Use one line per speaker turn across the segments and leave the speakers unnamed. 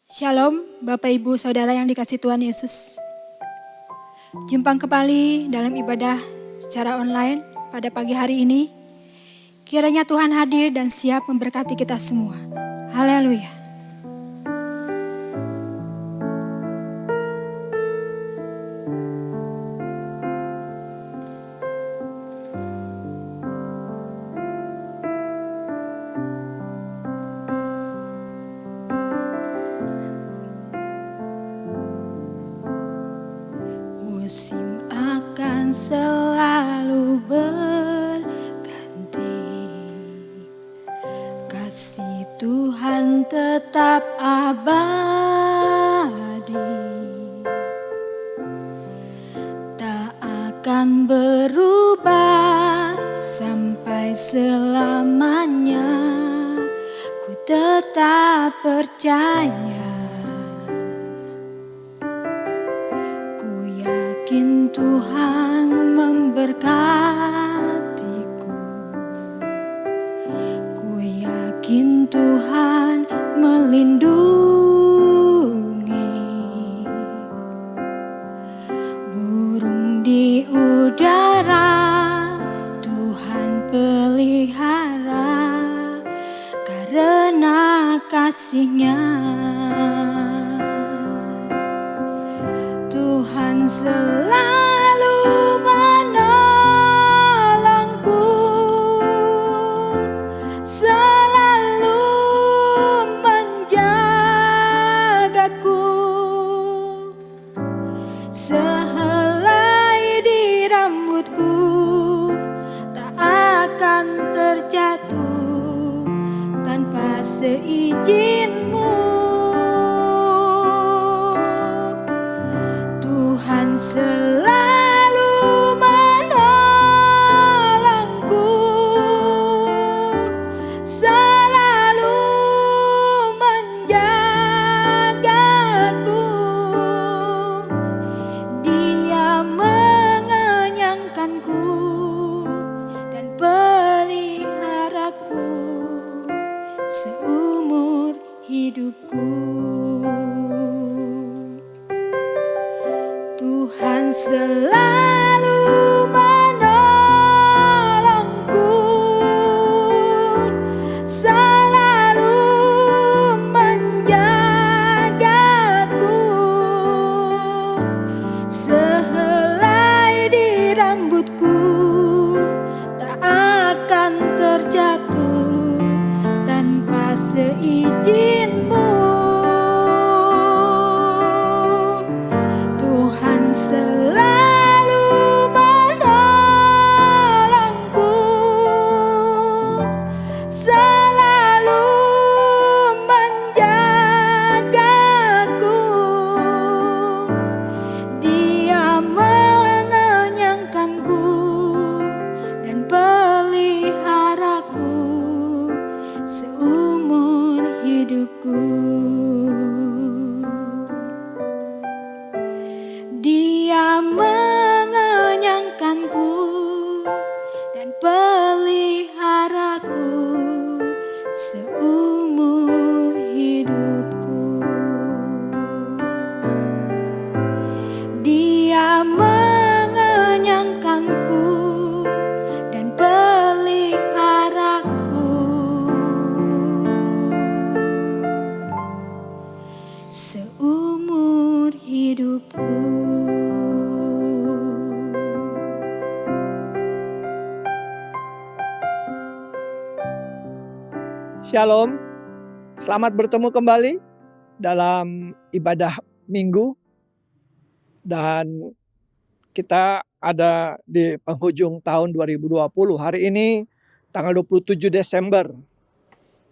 Shalom Bapak Ibu Saudara yang dikasih Tuhan Yesus. Jumpa kembali dalam ibadah secara online pada pagi hari ini. Kiranya Tuhan hadir dan siap memberkati kita semua. Haleluya. Musim akan selalu berganti, kasih Tuhan tetap abadi, tak akan berubah sampai selamanya. Ku tetap percaya, Tuhan memberkatiku. Ku yakin Tuhan melindungi. Burung di udara Tuhan pelihara karena kasih-Nya. Tuhan selalu menolongku, selalu menjagaku. Sehelai di rambutku tak akan terjatuh tanpa seizin-Mu. Tuhan selalu menolongku, selalu menjagaku. Dia mengenyangkanku dan peliharaku seumur hidupku. Tuhan selalu menolongku, selalu menjagaku. Sehelai di rambutku tak akan terjatuh tanpa seizin-Mu. Selalu menolongku, selalu menjagaku. Dia mengenyangkanku dan peliharaku seumur hidupku. Dia mengenyangkanku dan peliharaku seumur hidupku. Dia mengenyangkanku dan peliharaku seumur hidupku.
Shalom, selamat bertemu kembali dalam ibadah minggu. Dan kita ada di penghujung tahun 2020. Hari ini tanggal 27 Desember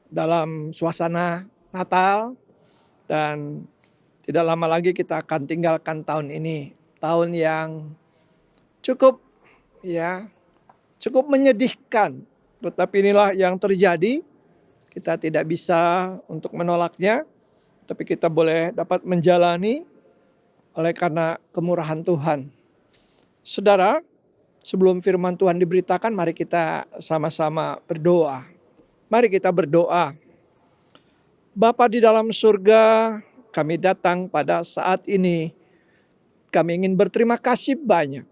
dalam suasana Natal. Dan tidak lama lagi kita akan tinggalkan tahun ini. Tahun yang cukup menyedihkan. Tetapi inilah yang terjadi. Kita tidak bisa untuk menolaknya, tapi kita boleh dapat menjalani oleh karena kemurahan Tuhan. Saudara, sebelum firman Tuhan diberitakan, mari kita sama-sama berdoa. Mari kita berdoa. Bapa di dalam surga, kami datang pada saat ini. Kami ingin berterima kasih banyak.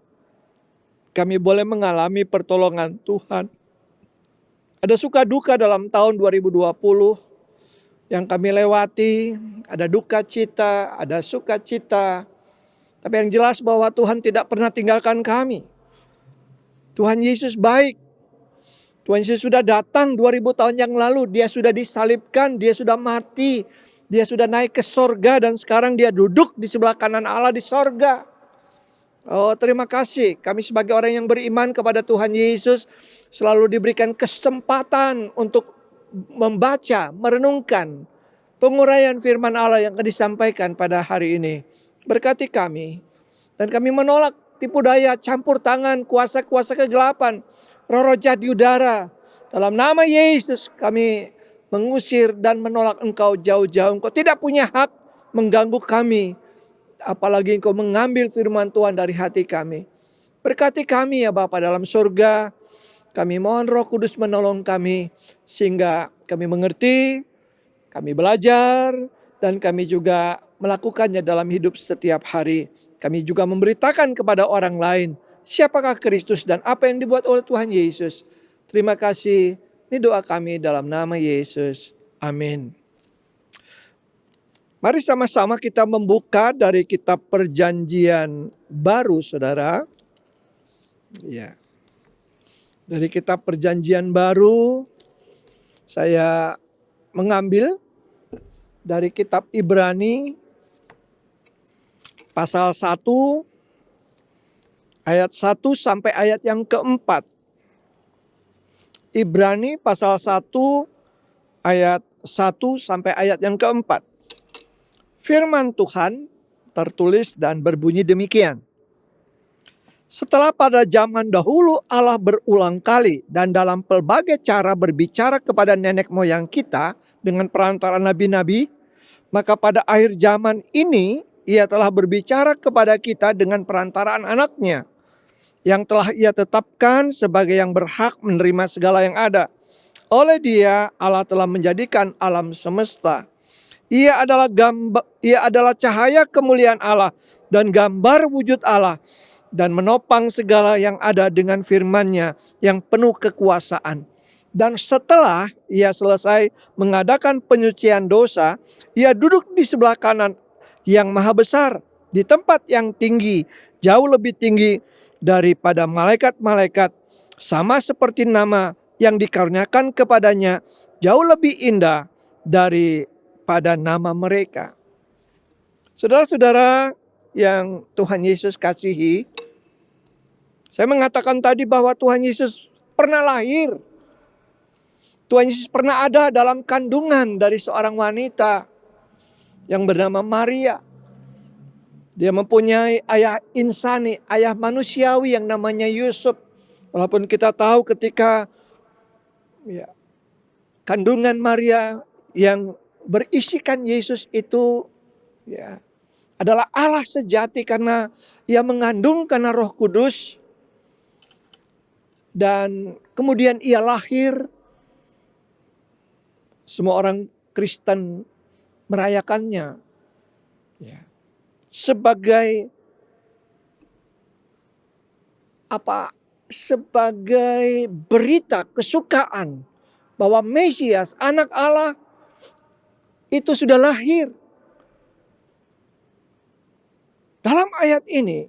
Kami boleh mengalami pertolongan Tuhan. Ada suka duka dalam tahun 2020 yang kami lewati. Ada duka cita, ada sukacita. Tapi yang jelas bahwa Tuhan tidak pernah tinggalkan kami. Tuhan Yesus baik. Tuhan Yesus sudah datang 2000 tahun yang lalu. Dia sudah disalibkan, dia sudah mati. Dia sudah naik ke sorga dan sekarang dia duduk di sebelah kanan Allah di sorga. Oh, terima kasih. Kami sebagai orang yang beriman kepada Tuhan Yesus selalu diberikan kesempatan untuk membaca, merenungkan penguraian firman Allah yang disampaikan pada hari ini. Berkati kami. Dan kami menolak tipu daya, campur tangan, kuasa-kuasa kegelapan, roh-roh jahat di udara. Dalam nama Yesus kami mengusir dan menolak engkau jauh-jauh. Engkau tidak punya hak mengganggu kami. Apalagi engkau mengambil firman Tuhan dari hati kami. Berkati kami ya Bapa dalam surga. Kami mohon Roh Kudus menolong kami. Sehingga kami mengerti, kami belajar, dan kami juga melakukannya dalam hidup setiap hari. Kami juga memberitakan kepada orang lain siapakah Kristus dan apa yang dibuat oleh Tuhan Yesus. Terima kasih. Ini doa kami dalam nama Yesus. Amin. Mari sama-sama kita membuka dari kitab Perjanjian Baru, saudara. Ya. Dari kitab Perjanjian Baru, saya mengambil dari kitab Ibrani pasal 1 ayat 1 sampai ayat yang keempat. Ibrani pasal 1 ayat 1 sampai ayat yang keempat. Firman Tuhan tertulis dan berbunyi demikian. Setelah pada zaman dahulu Allah berulang kali dan dalam pelbagai cara berbicara kepada nenek moyang kita dengan perantaraan nabi-nabi, maka pada akhir zaman ini ia telah berbicara kepada kita dengan perantaraan anaknya, yang telah ia tetapkan sebagai yang berhak menerima segala yang ada. Oleh dia Allah telah menjadikan alam semesta. Ia adalah cahaya kemuliaan Allah dan gambar wujud Allah, dan menopang segala yang ada dengan firman-Nya yang penuh kekuasaan. Dan setelah ia selesai mengadakan penyucian dosa, ia duduk di sebelah kanan yang maha besar, di tempat yang tinggi, jauh lebih tinggi daripada malaikat-malaikat, sama seperti nama yang dikaruniakan kepadanya jauh lebih indah daripada nama mereka. Saudara-saudara yang Tuhan Yesus kasihi, saya mengatakan tadi bahwa Tuhan Yesus pernah lahir. Tuhan Yesus pernah ada dalam kandungan dari seorang wanita yang bernama Maria. Dia mempunyai ayah insani, ayah manusiawi yang namanya Yusuf. Walaupun kita tahu ketika kandungan Maria yang berisikan Yesus itu adalah Allah sejati karena ia mengandung karena Roh Kudus. Dan kemudian ia lahir. Semua orang Kristen merayakannya sebagai sebagai berita kesukaan bahwa Mesias, anak Allah, itu sudah lahir. Dalam ayat ini,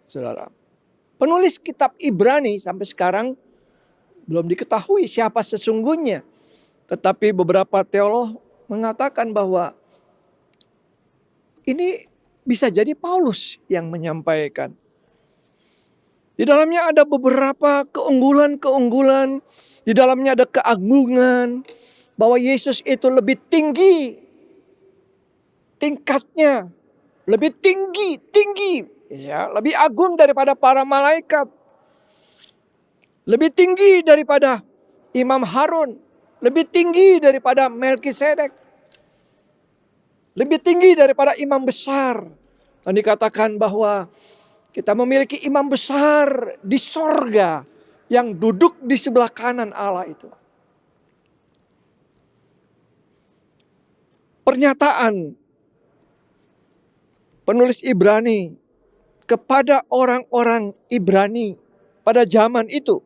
saudara, penulis kitab Ibrani sampai sekarang belum diketahui siapa sesungguhnya. Tetapi beberapa teolog mengatakan bahwa ini bisa jadi Paulus yang menyampaikan. Di dalamnya ada beberapa keunggulan-keunggulan. Di dalamnya ada keagungan. Bahwa Yesus itu lebih tinggi tingkatnya. Lebih tinggi. Lebih agung daripada para malaikat. Lebih tinggi daripada Imam Harun. Lebih tinggi daripada Melkisedek. Lebih tinggi daripada imam besar. Dan dikatakan bahwa kita memiliki imam besar di sorga yang duduk di sebelah kanan Allah itu. Pernyataan penulis Ibrani kepada orang-orang Ibrani pada zaman itu.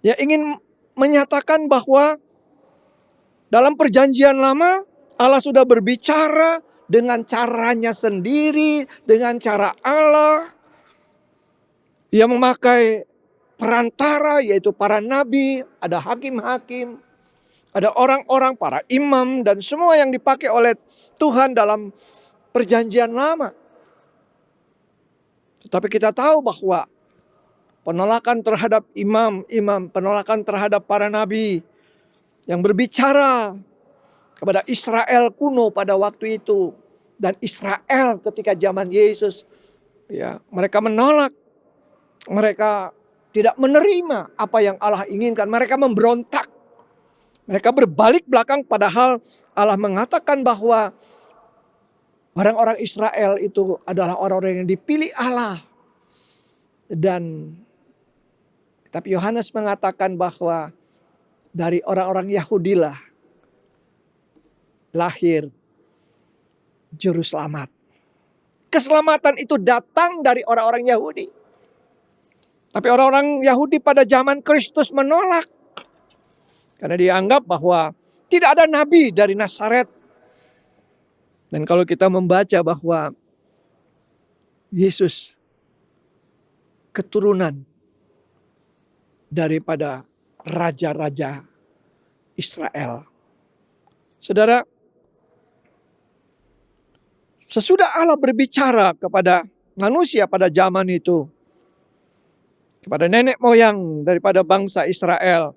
Ya, ingin menyatakan bahwa dalam perjanjian lama Allah sudah berbicara dengan caranya sendiri, dengan cara Allah. Ia memakai perantara, yaitu para nabi, ada hakim-hakim, ada orang-orang, para imam, dan semua yang dipakai oleh Tuhan dalam perjanjian lama. Tetapi kita tahu bahwa penolakan terhadap imam-imam, penolakan terhadap para nabi yang berbicara kepada Israel kuno pada waktu itu, dan Israel ketika zaman Yesus, ya, mereka menolak, mereka tidak menerima apa yang Allah inginkan, mereka memberontak, mereka berbalik belakang, padahal Allah mengatakan bahwa orang-orang Israel itu adalah orang-orang yang dipilih Allah. Dan tapi Yohanes mengatakan bahwa dari orang-orang Yahudilah lahir juru selamat. Keselamatan itu datang dari orang-orang Yahudi. Tapi orang-orang Yahudi pada zaman Kristus menolak. Karena dianggap bahwa tidak ada nabi dari Nazaret. Dan kalau kita membaca bahwa Yesus keturunan daripada raja-raja Israel. Saudara, sesudah Allah berbicara kepada manusia pada zaman itu, kepada nenek moyang daripada bangsa Israel,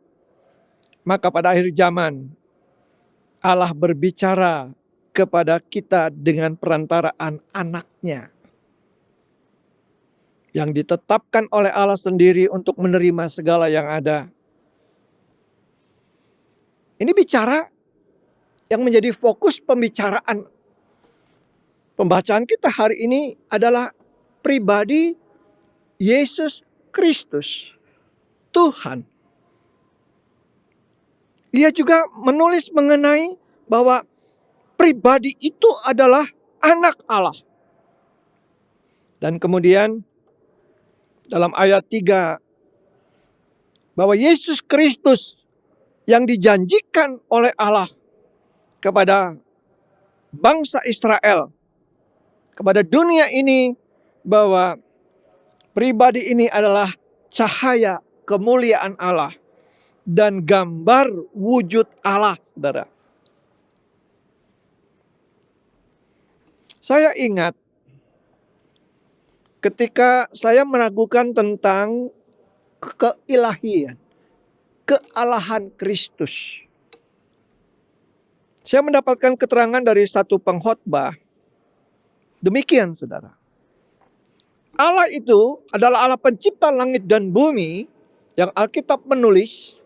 maka pada akhir zaman Allah berbicara kepada kita dengan perantaraan anaknya yang ditetapkan oleh Allah sendiri untuk menerima segala yang ada. Ini bicara yang menjadi fokus pembicaraan pembacaan kita hari ini adalah pribadi Yesus Kristus, Tuhan. Ia juga menulis mengenai bahwa pribadi itu adalah anak Allah. Dan kemudian dalam ayat 3, bahwa Yesus Kristus yang dijanjikan oleh Allah kepada bangsa Israel, kepada dunia ini, bahwa pribadi ini adalah cahaya kemuliaan Allah dan gambar wujud Allah, saudara. Saya ingat ketika saya meragukan tentang keilahian, kealahan Kristus. Saya mendapatkan keterangan dari satu pengkhotbah. Demikian, saudara. Allah itu adalah Allah pencipta langit dan bumi yang Alkitab menulis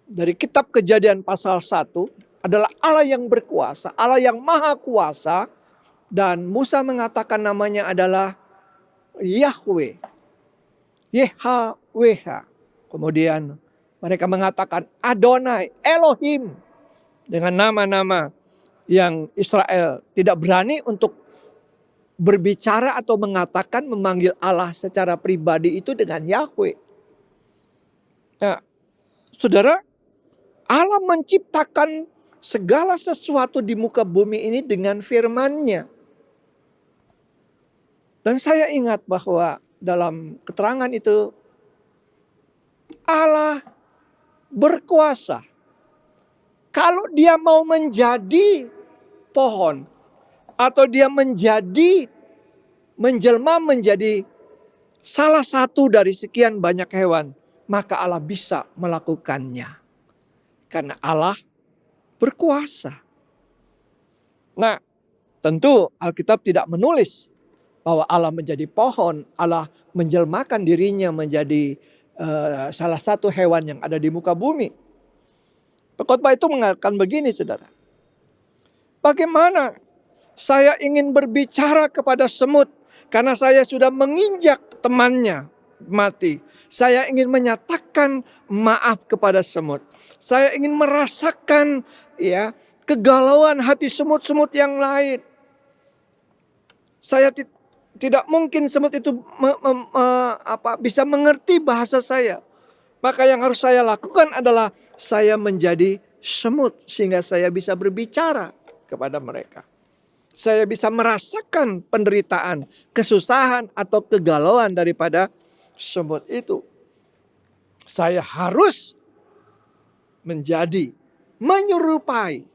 dari kitab Kejadian pasal 1 adalah Allah yang berkuasa, Allah yang maha kuasa, dan Musa mengatakan namanya adalah Yahweh, YHWH. Kemudian mereka mengatakan Adonai, Elohim, dengan nama-nama yang Israel tidak berani untuk berbicara atau mengatakan memanggil Allah secara pribadi itu dengan Yahweh. Nah, saudara, Allah menciptakan segala sesuatu di muka bumi ini dengan firman-Nya. Dan saya ingat bahwa dalam keterangan itu Allah berkuasa. Kalau Dia mau menjadi pohon atau Dia menjelma menjadi salah satu dari sekian banyak hewan, maka Allah bisa melakukannya. Karena Allah berkuasa. Nah, tentu Alkitab tidak menulis bahwa Allah menjadi pohon, Allah menjelmakan dirinya menjadi salah satu hewan yang ada di muka bumi. Pengkhotbah itu mengatakan begini, saudara. Bagaimana saya ingin berbicara kepada semut karena saya sudah menginjak temannya mati. Saya ingin menyatakan maaf kepada semut. Saya ingin merasakan kegalauan hati semut-semut yang lain. Saya tidak mungkin semut itu bisa mengerti bahasa saya. Maka yang harus saya lakukan adalah saya menjadi semut sehingga saya bisa berbicara kepada mereka. Saya bisa merasakan penderitaan, kesusahan atau kegalauan daripada semut itu. Saya harus menyerupai.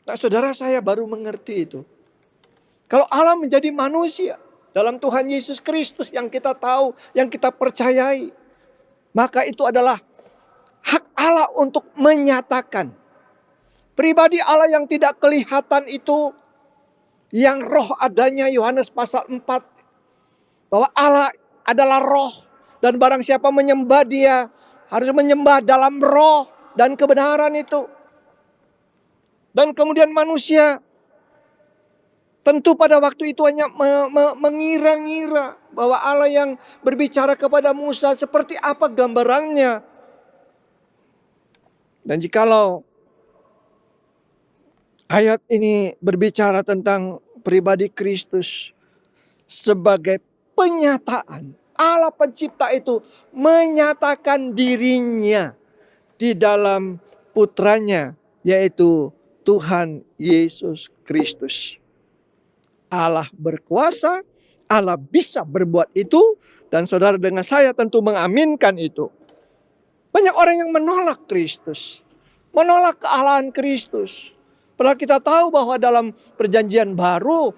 Nah, saudara, saya baru mengerti itu. Kalau Allah menjadi manusia dalam Tuhan Yesus Kristus yang kita tahu, yang kita percayai, maka itu adalah hak Allah untuk menyatakan pribadi Allah yang tidak kelihatan itu, yang roh adanya, Yohanes pasal 4, bahwa Allah adalah roh dan barang siapa menyembah Dia harus menyembah dalam roh dan kebenaran itu. Dan kemudian manusia tentu pada waktu itu hanya mengira-ngira bahwa Allah yang berbicara kepada Musa seperti apa gambarannya. Dan jikalau ayat ini berbicara tentang pribadi Kristus sebagai penyataan, Allah pencipta itu menyatakan dirinya di dalam putranya, yaitu Tuhan Yesus Kristus. Allah berkuasa, Allah bisa berbuat itu, dan saudara dengan saya tentu mengaminkan itu. Banyak orang yang menolak Kristus, menolak kealahan Kristus. Padahal kita tahu bahwa dalam perjanjian baru,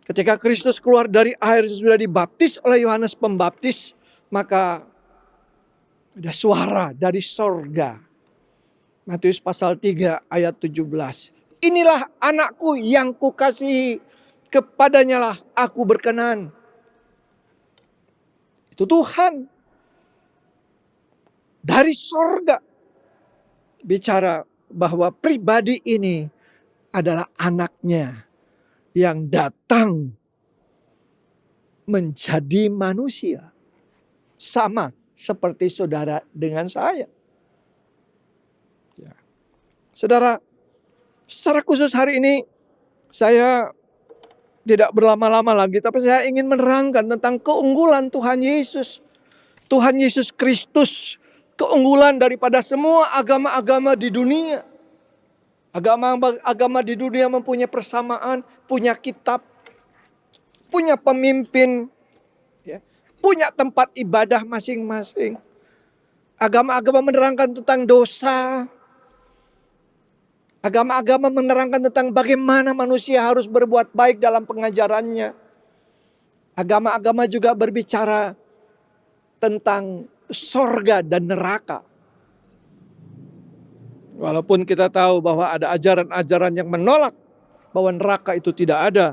ketika Kristus keluar dari air sesudah dibaptis oleh Yohanes Pembaptis, maka ada suara dari sorga. Matius pasal 3 ayat 17. Inilah anakku yang kukasihi, kepadanya lah aku berkenan. Itu Tuhan dari sorga bicara bahwa pribadi ini adalah anaknya yang datang menjadi manusia. Sama seperti saudara dengan saya. Ya. Saudara, secara khusus hari ini saya tidak berlama-lama lagi, tapi saya ingin menerangkan tentang keunggulan Tuhan Yesus. Tuhan Yesus Kristus, keunggulan daripada semua agama-agama di dunia. Agama di dunia mempunyai persamaan, punya kitab, punya pemimpin, ya, punya tempat ibadah masing-masing. Agama-agama menerangkan tentang dosa. Agama-agama menerangkan tentang bagaimana manusia harus berbuat baik dalam pengajarannya. Agama-agama juga berbicara tentang sorga dan neraka. Walaupun kita tahu bahwa ada ajaran-ajaran yang menolak bahwa neraka itu tidak ada.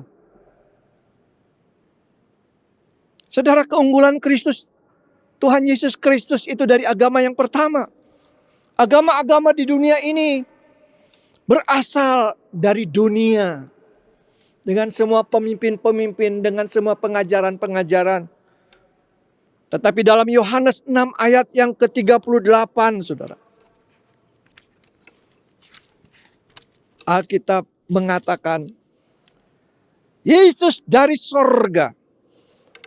Saudara, keunggulan Kristus, Tuhan Yesus Kristus itu dari agama yang pertama. Agama-agama di dunia ini berasal dari dunia. Dengan semua pemimpin-pemimpin, dengan semua pengajaran-pengajaran. Tetapi dalam Yohanes 6 ayat yang ke-38, saudara, Alkitab mengatakan Yesus dari sorga.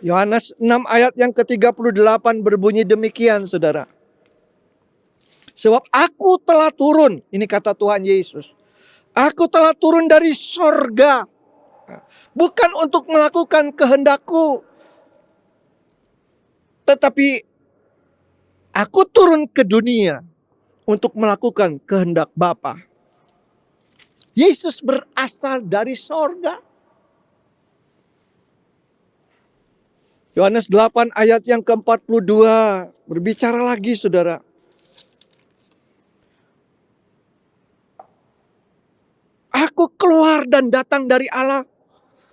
Yohanes 6 ayat yang ke-38 berbunyi demikian, saudara. Sebab aku telah turun, ini kata Tuhan Yesus. Aku telah turun dari sorga. Bukan untuk melakukan kehendakku. Tetapi aku turun ke dunia untuk melakukan kehendak Bapa. Yesus berasal dari sorga. Yohanes 8 ayat yang ke-42 berbicara lagi, saudara. Aku keluar dan datang dari Allah.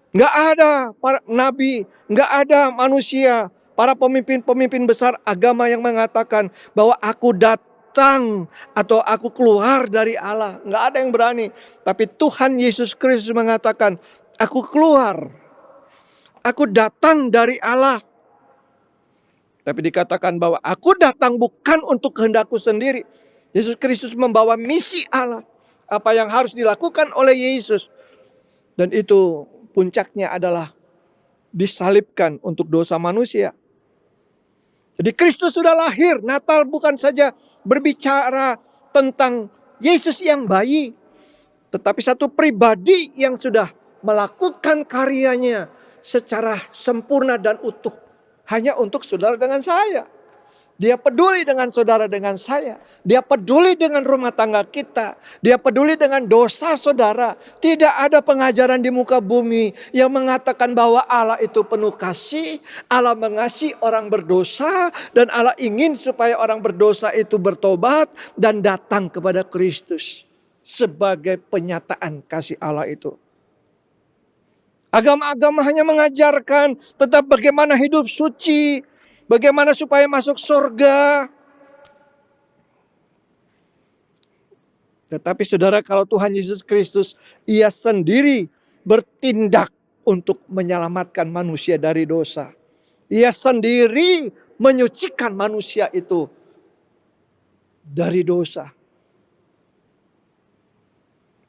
Nggak ada para nabi, nggak ada manusia, para pemimpin-pemimpin besar agama yang mengatakan bahwa aku datang atau aku keluar dari Allah. Nggak ada yang berani. Tapi Tuhan Yesus Kristus mengatakan, aku keluar. Aku datang dari Allah. Tapi dikatakan bahwa aku datang bukan untuk kehendakku sendiri. Yesus Kristus membawa misi Allah. Apa yang harus dilakukan oleh Yesus. Dan itu puncaknya adalah disalibkan untuk dosa manusia. Jadi Kristus sudah lahir. Natal bukan saja berbicara tentang Yesus yang bayi, tetapi satu pribadi yang sudah melakukan karyanya secara sempurna dan utuh. Hanya untuk saudara dengan saya. Dia peduli dengan saudara dengan saya. Dia peduli dengan rumah tangga kita. Dia peduli dengan dosa saudara. Tidak ada pengajaran di muka bumi yang mengatakan bahwa Allah itu penuh kasih. Allah mengasihi orang berdosa. Dan Allah ingin supaya orang berdosa itu bertobat dan datang kepada Kristus. Sebagai penyataan kasih Allah itu. Agama-agama hanya mengajarkan tentang bagaimana hidup suci. Bagaimana supaya masuk surga. Tetapi saudara, kalau Tuhan Yesus Kristus, Ia sendiri bertindak untuk menyelamatkan manusia dari dosa. Ia sendiri menyucikan manusia itu dari dosa.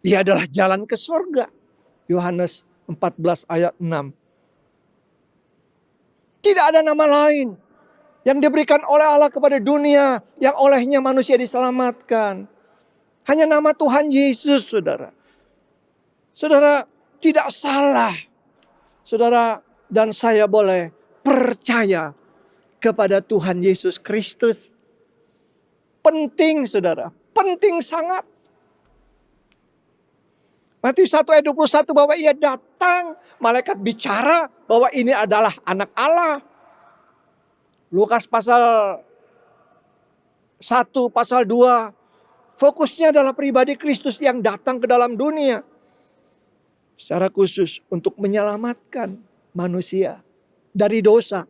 Ia adalah jalan ke surga. Yohanes 14 ayat 6. Tidak ada nama lain yang diberikan oleh Allah kepada dunia, yang olehnya manusia diselamatkan. Hanya nama Tuhan Yesus, saudara. Saudara, tidak salah. Saudara dan saya boleh percaya kepada Tuhan Yesus Kristus. Penting, saudara. Penting sangat. Matius 1 ayat 21 bahwa Ia datang, malaikat bicara bahwa ini adalah anak Allah. Lukas pasal 1, pasal 2, fokusnya adalah pribadi Kristus yang datang ke dalam dunia. Secara khusus untuk menyelamatkan manusia dari dosa.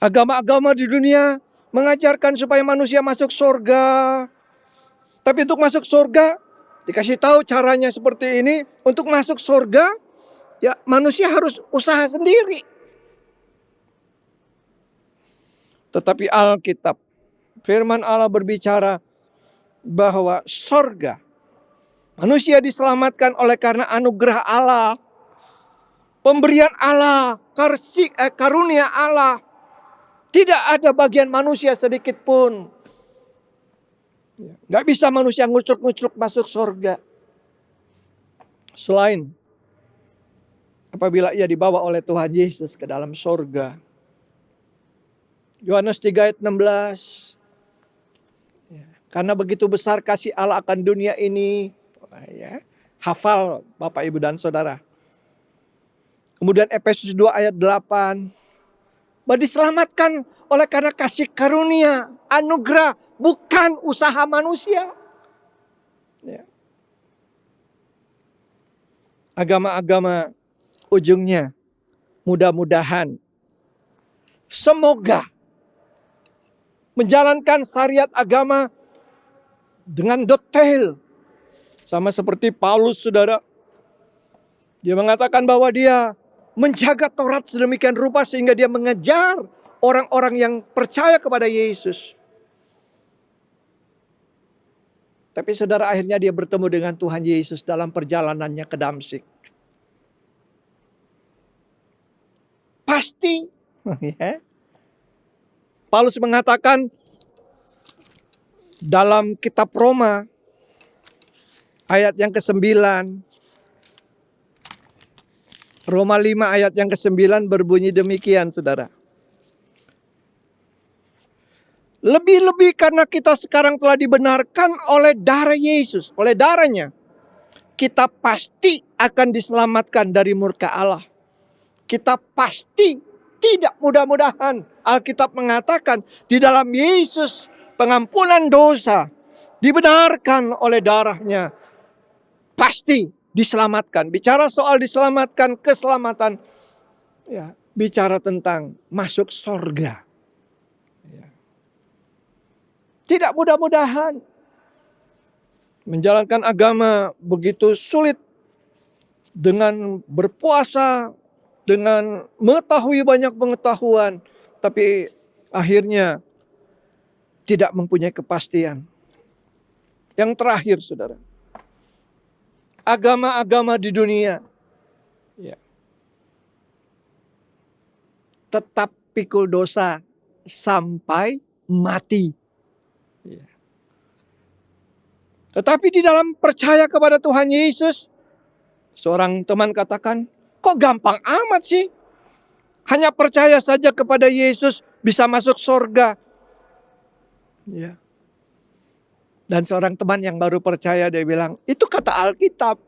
Agama-agama di dunia mengajarkan supaya manusia masuk surga. Tapi untuk masuk surga, dikasih tahu caranya seperti ini. Untuk masuk surga, ya manusia harus usaha sendiri. Tetapi Alkitab, firman Allah berbicara bahwa surga, manusia diselamatkan oleh karena anugerah Allah. Pemberian Allah, karunia Allah. Tidak ada bagian manusia sedikit pun. Gak bisa manusia ngucuk-ngucuk masuk surga. Selain apabila ia dibawa oleh Tuhan Yesus ke dalam surga. Yohanes 3 ayat 16. Karena begitu besar kasih Allah akan dunia ini. Hafal Bapak Ibu dan Saudara. Kemudian Efesus 2 ayat 8. Bahwa diselamatkan oleh karena kasih karunia, anugerah, bukan usaha manusia. Agama-agama ujungnya mudah-mudahan, semoga menjalankan syariat agama dengan detail. Sama seperti Paulus, saudara. Dia mengatakan bahwa dia menjaga Taurat sedemikian rupa sehingga dia mengejar orang-orang yang percaya kepada Yesus. Tapi saudara, akhirnya dia bertemu dengan Tuhan Yesus dalam perjalanannya ke Damsyik. Pasti. Paulus mengatakan dalam kitab Roma ayat yang ke-9. Roma 5 ayat yang ke-9 berbunyi demikian, saudara. Lebih-lebih karena kita sekarang telah dibenarkan oleh darah Yesus, oleh darahnya, kita pasti akan diselamatkan dari murka Allah. Kita pasti, tidak mudah-mudahan. Alkitab mengatakan di dalam Yesus pengampunan dosa dibenarkan oleh darahnya. Pasti diselamatkan. Bicara soal diselamatkan, keselamatan, ya, bicara tentang masuk surga. Tidak mudah-mudahan. Menjalankan agama begitu sulit. Dengan berpuasa, dengan mengetahui banyak pengetahuan. Tapi akhirnya tidak mempunyai kepastian. Yang terakhir, saudara. agama-agama di dunia, ya, tetap pikul dosa sampai mati. Ya. Tetapi di dalam percaya kepada Tuhan Yesus, seorang teman katakan, kok gampang amat sih? Hanya percaya saja kepada Yesus bisa masuk surga. Ya. Dan seorang teman yang baru percaya, dia bilang, itu kata Alkitab.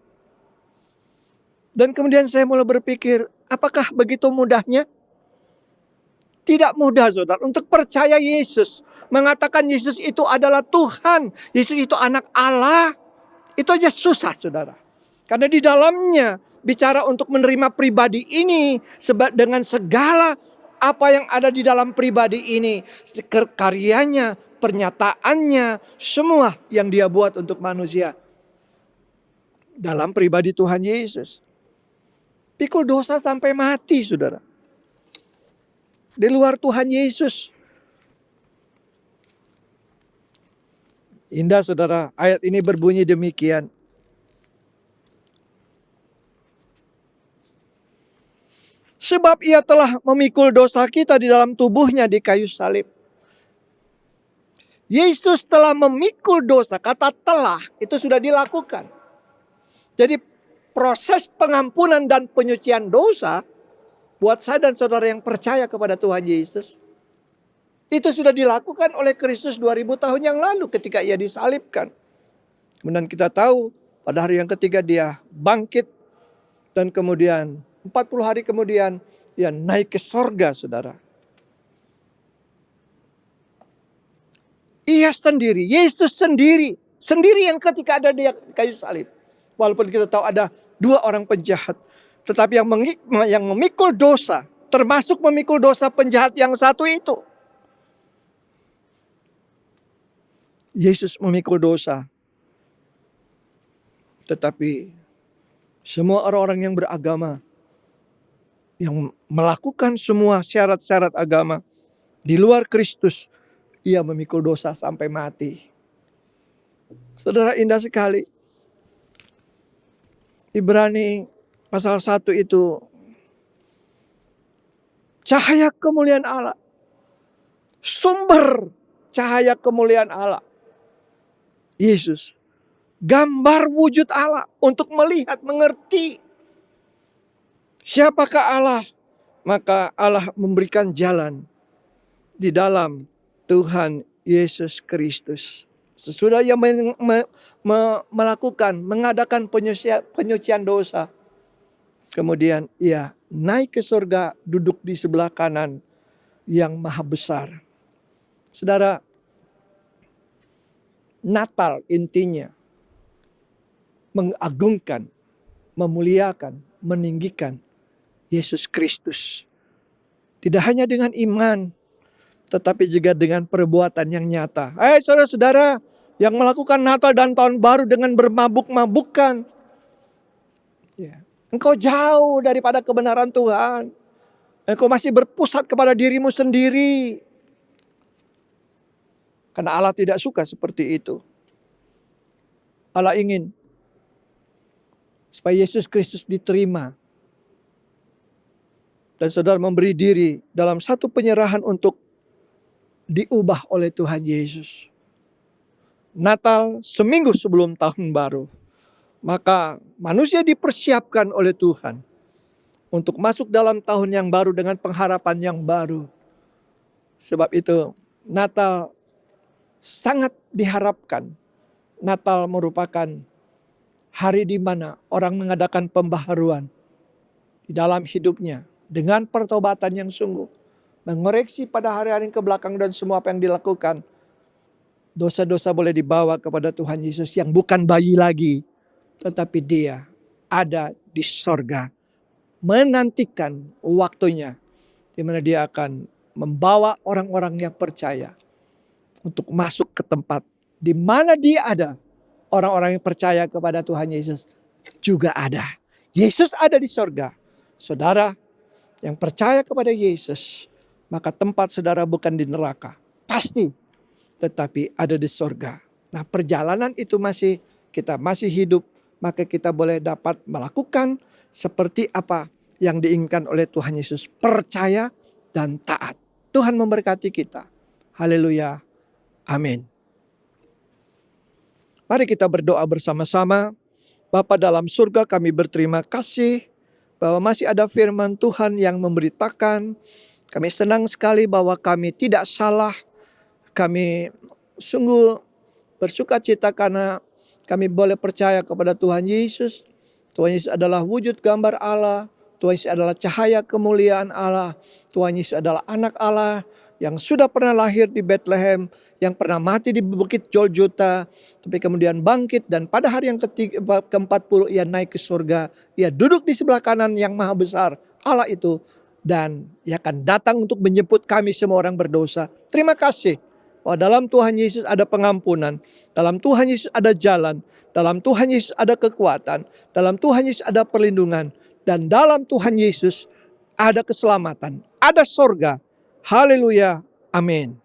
Dan kemudian saya mulai berpikir, apakah begitu mudahnya? Tidak mudah, saudara, untuk percaya Yesus. Mengatakan Yesus itu adalah Tuhan. Yesus itu anak Allah. Itu aja susah, saudara. Karena di dalamnya bicara untuk menerima pribadi ini dengan segala apa yang ada di dalam pribadi ini. Karyanya, pernyataannya, semua yang dia buat untuk manusia. Dalam pribadi Tuhan Yesus. Pikul dosa sampai mati, saudara. Di luar Tuhan Yesus. Indah, saudara, ayat ini berbunyi demikian. Sebab ia telah memikul dosa kita di dalam tubuhnya di kayu salib. Yesus telah memikul dosa. Kata telah itu sudah dilakukan. Jadi proses pengampunan dan penyucian dosa buat saya dan saudara yang percaya kepada Tuhan Yesus, itu sudah dilakukan oleh Kristus 2000 tahun yang lalu ketika ia disalibkan. Kemudian kita tahu pada hari yang ketiga dia bangkit. Dan kemudian 40 hari kemudian dia naik ke sorga, saudara. Ia sendiri, Yesus sendiri yang ketika ada di kayu salib. Walaupun kita tahu ada 2 orang penjahat. Tetapi yang memikul dosa, termasuk memikul dosa penjahat yang satu itu. Yesus memikul dosa. Tetapi semua orang-orang yang beragama, yang melakukan semua syarat-syarat agama di luar Kristus, ia memikul dosa sampai mati. Saudara, indah sekali. Ibrani pasal 1 itu cahaya kemuliaan Allah. Sumber cahaya kemuliaan Allah. Yesus. Gambar wujud Allah untuk melihat, mengerti. Siapakah Allah? Maka Allah memberikan jalan di dalam Tuhan Yesus Kristus. Sesudah ia mengadakan penyucian dosa. Kemudian ia naik ke surga, duduk di sebelah kanan yang maha besar. Saudara, Natal intinya mengagungkan, memuliakan, meninggikan Yesus Kristus. Tidak hanya dengan iman, tetapi juga dengan perbuatan yang nyata. Saudara-saudara yang melakukan Natal dan Tahun Baru dengan bermabuk-mabukan, ya, engkau jauh daripada kebenaran Tuhan. Engkau masih berpusat kepada dirimu sendiri. Karena Allah tidak suka seperti itu. Allah ingin supaya Yesus Kristus diterima. Dan saudara memberi diri dalam satu penyerahan untuk diubah oleh Tuhan Yesus. Natal seminggu sebelum Tahun Baru. Maka manusia dipersiapkan oleh Tuhan untuk masuk dalam tahun yang baru dengan pengharapan yang baru. Sebab itu Natal sangat diharapkan. Natal merupakan hari di mana orang mengadakan pembaharuan di dalam hidupnya dengan pertobatan yang sungguh. Mengoreksi pada hari-hari ke belakang dan semua apa yang dilakukan. Dosa-dosa boleh dibawa kepada Tuhan Yesus yang bukan bayi lagi. Tetapi dia ada di sorga. Menantikan waktunya. Di mana dia akan membawa orang-orang yang percaya. Untuk masuk ke tempat. Di mana dia ada. Orang-orang yang percaya kepada Tuhan Yesus juga ada. Yesus ada di sorga. Saudara yang percaya kepada Yesus. Maka tempat saudara bukan di neraka. Pasti. Tetapi ada di sorga. Nah, perjalanan itu kita masih hidup maka kita boleh dapat melakukan seperti apa yang diinginkan oleh Tuhan Yesus. Percaya dan taat. Tuhan memberkati kita. Haleluya. Amin. Mari kita berdoa bersama-sama. Bapa dalam surga, kami berterima kasih bahwa masih ada firman Tuhan yang memberitakan. Kami senang sekali bahwa kami tidak salah. Kami sungguh bersuka cita karena kami boleh percaya kepada Tuhan Yesus. Tuhan Yesus adalah wujud gambar Allah. Tuhan Yesus adalah cahaya kemuliaan Allah. Tuhan Yesus adalah anak Allah yang sudah pernah lahir di Bethlehem, yang pernah mati di Bukit Golgota, tapi kemudian bangkit, dan pada hari yang ke-40 ia naik ke surga. Ia duduk di sebelah kanan yang maha besar, Allah itu, dan ia akan datang untuk menjemput kami semua orang berdosa. Terima kasih. Bahwa dalam Tuhan Yesus ada pengampunan, dalam Tuhan Yesus ada jalan, dalam Tuhan Yesus ada kekuatan, dalam Tuhan Yesus ada perlindungan, dan dalam Tuhan Yesus ada keselamatan, ada sorga. Haleluya, amin.